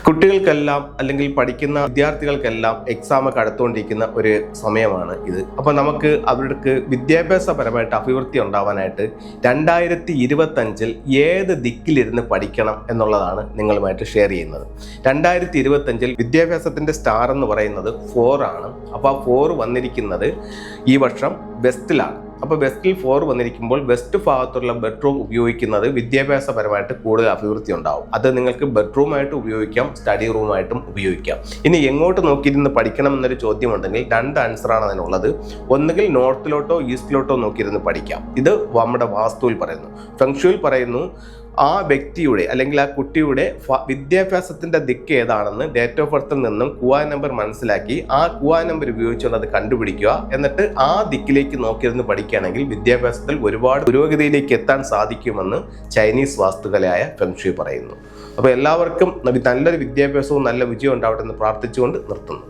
കുട്ടികൾക്കെല്ലാം അല്ലെങ്കിൽ പഠിക്കുന്ന വിദ്യാർത്ഥികൾക്കെല്ലാം എക്സാം ഒക്കെ അടുത്തുകൊണ്ടിരിക്കുന്ന ഒരു സമയമാണ് ഇത്. അപ്പോൾ നമുക്ക് അവർക്ക് വിദ്യാഭ്യാസപരമായിട്ട് അഭിവൃദ്ധി ഉണ്ടാവാനായിട്ട് 2025 ഏത് ദിക്കിലിരുന്ന് പഠിക്കണം എന്നുള്ളതാണ് നിങ്ങളുമായിട്ട് ഷെയർ ചെയ്യുന്നത്. 2025 വിദ്യാഭ്യാസത്തിന്റെ സ്റ്റാർ എന്ന് പറയുന്നത് 4 ആണ്. അപ്പോൾ ആ 4 വന്നിരിക്കുന്നത് ഈ വർഷം വെസ്റ്റിലാണ്. അപ്പോൾ വെസ്റ്റിൽ 4 വന്നിരിക്കുമ്പോൾ വെസ്റ്റ് ഭാഗത്തുള്ള ബെഡ്റൂം ഉപയോഗിക്കുന്നത് വിദ്യാഭ്യാസപരമായിട്ട് കൂടുതൽ അഭിവൃദ്ധി ഉണ്ടാവും. അത് നിങ്ങൾക്ക് ബെഡ്റൂമായിട്ട് ഉപയോഗിക്കാം, സ്റ്റഡി റൂമായിട്ടും ഉപയോഗിക്കാം. ഇനി എങ്ങോട്ട് നോക്കിയിരുന്ന് പഠിക്കണം എന്നൊരു ചോദ്യം ഉണ്ടെങ്കിൽ 2 ആൻസറാണ് അതിനുള്ളത്. ഒന്നുകിൽ നോർത്തിലോട്ടോ ഈസ്റ്റിലോട്ടോ നോക്കിയിരുന്ന് പഠിക്കാം. ഇത് നമ്മുടെ വാസ്തുവിൽ പറയുന്നു. ഫെങ്ഷുവിൽ പറയുന്നു ആ വ്യക്തിയുടെ അല്ലെങ്കിൽ ആ കുട്ടിയുടെ വിദ്യാഭ്യാസത്തിന്റെ ദിക്ക് ഏതാണെന്ന് ഡേറ്റ് ഓഫ് ബർത്തിൽ നിന്നും കുവാ നമ്പർ മനസ്സിലാക്കി ആ കുവാ നമ്പർ ഉപയോഗിച്ചുകൊണ്ട് അത് കണ്ടുപിടിക്കുക. എന്നിട്ട് ആ ദിക്കിലേക്ക് നോക്കിയിരുന്ന് പഠിക്കുകയാണെങ്കിൽ വിദ്യാഭ്യാസത്തിൽ ഒരുപാട് പുരോഗതിയിലേക്ക് എത്താൻ സാധിക്കുമെന്ന് ചൈനീസ് വാസ്തുകലയായ ഫെങ്ഷു പറയുന്നു. അപ്പോൾ എല്ലാവർക്കും നല്ലൊരു വിദ്യാഭ്യാസവും നല്ല വിജയം ഉണ്ടാവട്ടെ എന്ന് പ്രാർത്ഥിച്ചുകൊണ്ട് നിർത്തുന്നു.